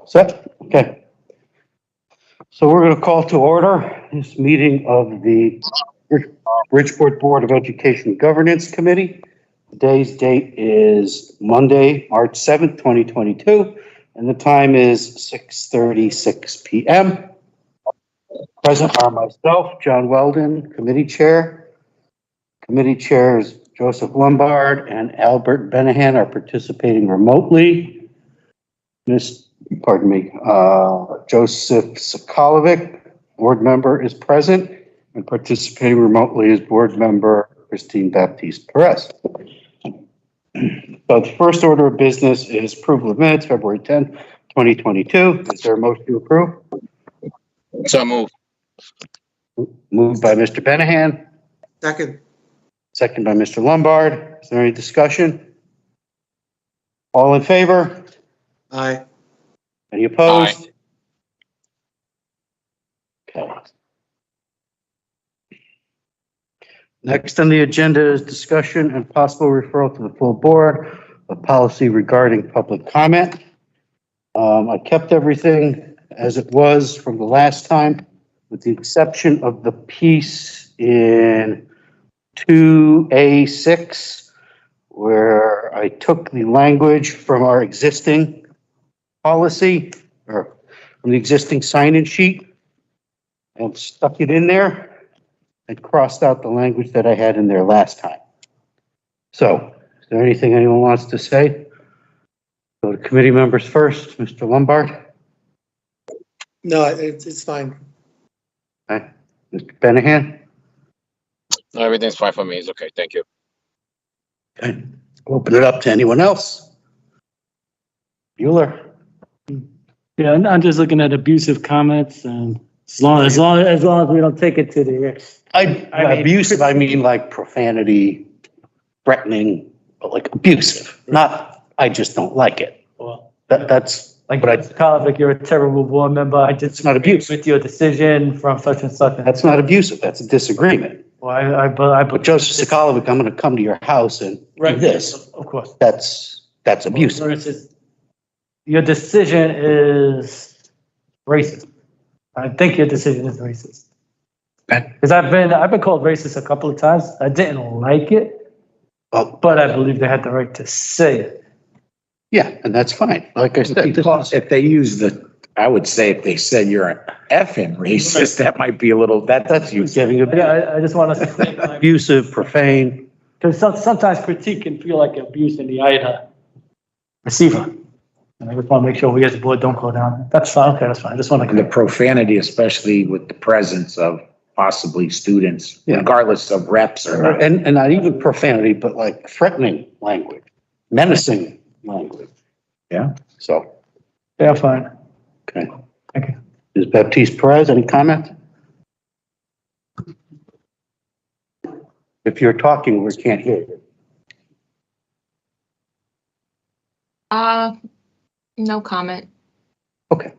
Set? Okay. So we're going to call to order this meeting of the Bridgeport Board of Education Governance Committee. Today's date is Monday, March 7th, 2022, and the time is 6:36 p.m. Present are myself, John Weldon, committee chair. Committee chairs Joseph Lombard and Albert Benahan are participating remotely. Joseph Sokolovic, board member, is present, and participating remotely is board member Christine Baptiste Perez. So the first order of business is approval of minutes, February 10th, 2022. Is there a motion to approve? So moved. Moved by Mr. Benahan. Second. Second by Mr. Lombard. Is there any discussion? All in favor? Aye. Any opposed? Okay. Next on the agenda is discussion and possible referral to the full board of policy regarding public comment. I kept everything as it was from the last time, with the exception of the piece in 2A6, where I took the language from our existing policy, or from the existing sign-in sheet, and stuck it in there and crossed out the language that I had in there last time. So, is there anything anyone wants to say? Go to committee members first. Mr. Lombard? No, it's fine. Okay. Mr. Benahan? No, everything's fine for me. It's okay. Thank you. Okay. Open it up to anyone else. Bueller? Yeah, I'm just looking at abusive comments, and as long as we don't take it to the I mean, abusive, I mean like profanity, threatening, but like abusive, not, I just don't like it. well, That's like but I- Mr. Kovac, you're a terrible board member. I just It's not abuse. with your decision from such and such. That's not abusive, that's a disagreement. Well, I But Joseph Sokolovic, I'm gonna come to your house and do right this. of course. That's abusive. Versus your decision is racist. I think your decision is racist. Because I've been called racist a couple of times. I didn't like it, Well, but I believe they had the right to say it. yeah, and that's fine. Like I said, Because if they use I would say if they said you're an effing racist, that might be a little, that's you giving I just want to abusive, profane. because sometimes critique can feel like abuse in the eye of the receiver. And I just want to make sure we as a board don't go down. That's fine. Okay, that's fine. I just want and the to. profanity, especially with the presence of possibly students, Yeah. regardless of reps or not. And not even profanity, but like threatening language, menacing language. Yeah. So, Yeah, fine. okay. Thank you. Ms. Baptiste Perez, any comment? If you're talking, we can't hear you. No comment. Okay.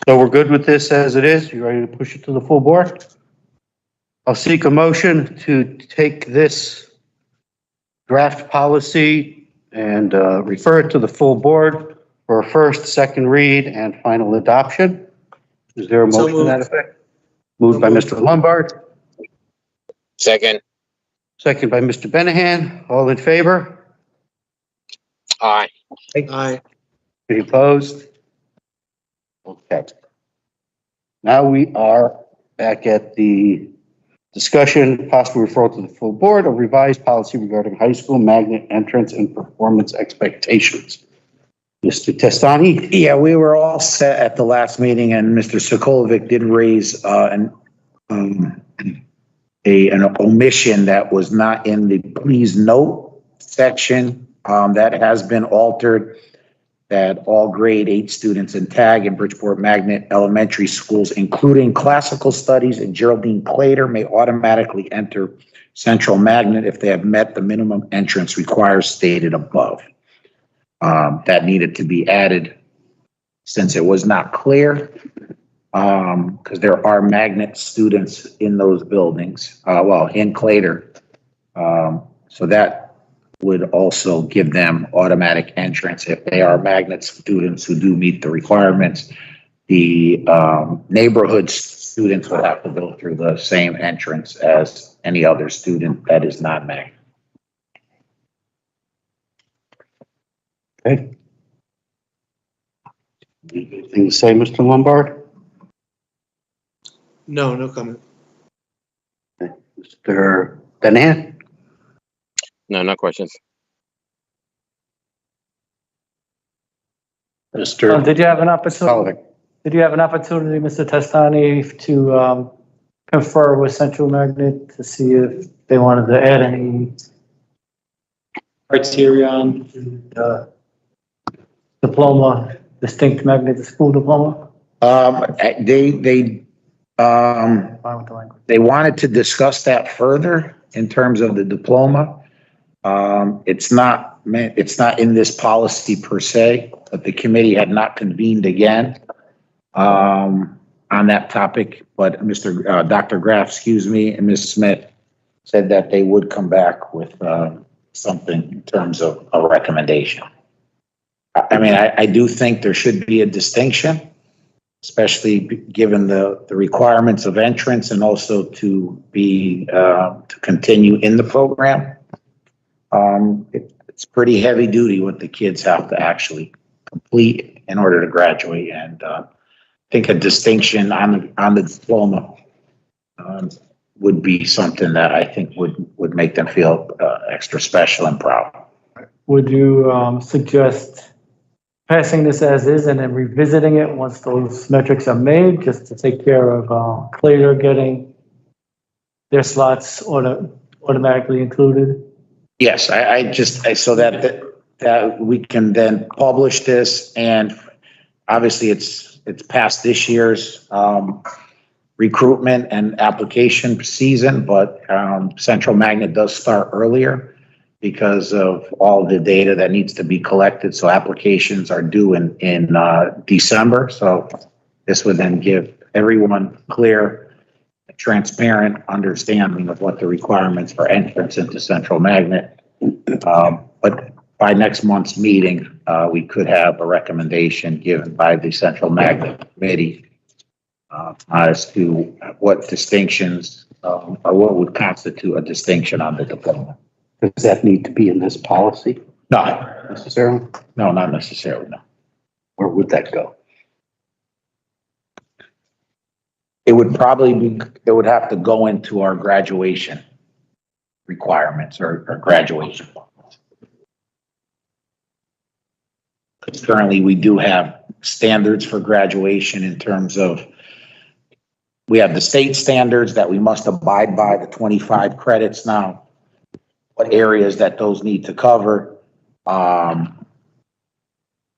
So we're good with this as it is? You ready to push it to the full board? I'll seek a motion to take this draft policy and refer it to the full board for a first, second read, and final adoption. Is there a So motion to that moved. effect? Moved by Mr. Lombard, Second. second by Mr. Benahan. All in favor? Aye. Aye. Any opposed? Okay. Now we are back at the discussion, possible referral to the full board of revised policy regarding high school magnet entrance and performance expectations. Mr. Testani? Yeah, we were all set at the last meeting and Mr. Sokolovic did raise an omission that was not in the please note section. That has been altered, that all grade 8 students in TAG and Bridgeport Magnet Elementary Schools, including classical studies and Geraldine Plater, may automatically enter Central Magnet if they have met the minimum entrance requires stated above. That needed to be added since it was not clear. because there are magnet students in those buildings, in Clater. So that would also give them automatic entrance if they are magnet students who do meet the requirements. The neighborhood students would have to go through the same entrance as any other student that is not magnet. Okay. Anything to say, Mr. Lombard? No, no comment. Mr. Benahan? No, no questions. Mr. Did you have an opportunity? Sullivan? Did you have an opportunity, Mr. Testani, to confer with Central Magnet to see if they wanted to add any criteria on the diploma, distinct magnet school diploma? They Fine with the language. They wanted to discuss that further in terms of the diploma. It's not in this policy per se, but the committee had not convened again on that topic. But Dr. Graff, and Ms. Smith said that they would come back with something in terms of a recommendation. I mean, I do think there should be a distinction, especially given the requirements of entrance and also to continue in the program. It's pretty heavy duty what the kids have to actually complete in order to graduate. And I think a distinction on the diploma would be something that I think would make them feel extra special and proud. Would you suggest passing this as is and then revisiting it once those metrics are made, just to take care of Clater getting their slots automatically included? Yes, so that we can then publish this, and obviously it's past this year's recruitment and application season, but Central Magnet does start earlier because of all the data that needs to be collected. So applications are due in December. So this would then give everyone clear, transparent understanding of what the requirements for entrance into Central Magnet. But by next month's meeting, we could have a recommendation given by the Central Magnet Committee as to what distinctions or what would constitute a distinction on the diploma. Does that need to be in this policy No, necessarily? no, not necessarily, no. Where would that go? It would have to go into our graduation requirements or graduation. Because currently we do have standards for graduation in terms of, we have the state standards that we must abide by, the 25 credits now, what areas that those need to cover.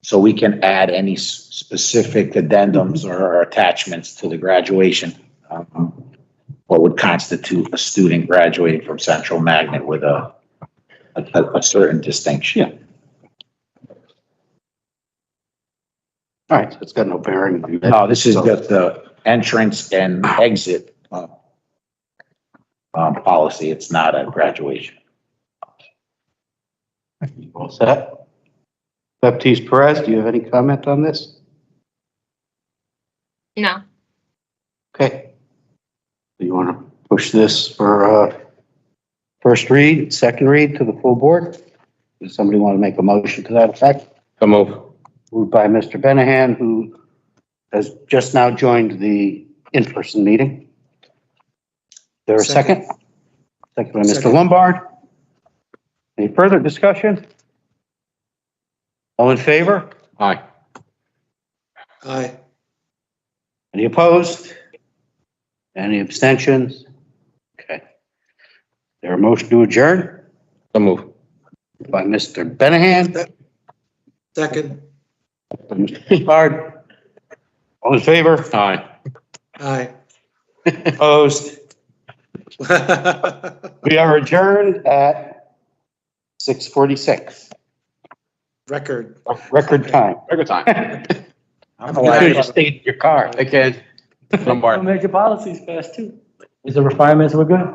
So we can add any specific addendums or attachments to the graduation. What would constitute a student graduating from Central Magnet with a certain distinction. All right, so it's got no bearing. No, this is just the entrance and exit policy. It's not a graduation. All set? Baptiste Perez, do you have any comment on this? No. Okay. Do you want to push this for first read, second read to the full board? Does somebody want to make a motion to that effect? So move. Moved by Mr. Benahan, who has just now joined the in-person meeting. There a second? Second by Mr. Second. Lombard. Any further discussion? All in favor? Aye. Aye. Any opposed? Any abstentions? Okay. There a motion to adjourn So move. by Mr. Benahan, Second. by Mr. Lombard. All in favor? Aye. Aye. Opposed? We are adjourned at 6:46. Record. Record time. Very good time. I don't know why- You could have stayed in your car. Again. From Bart. Major policies passed too. Is the refinements, we're good?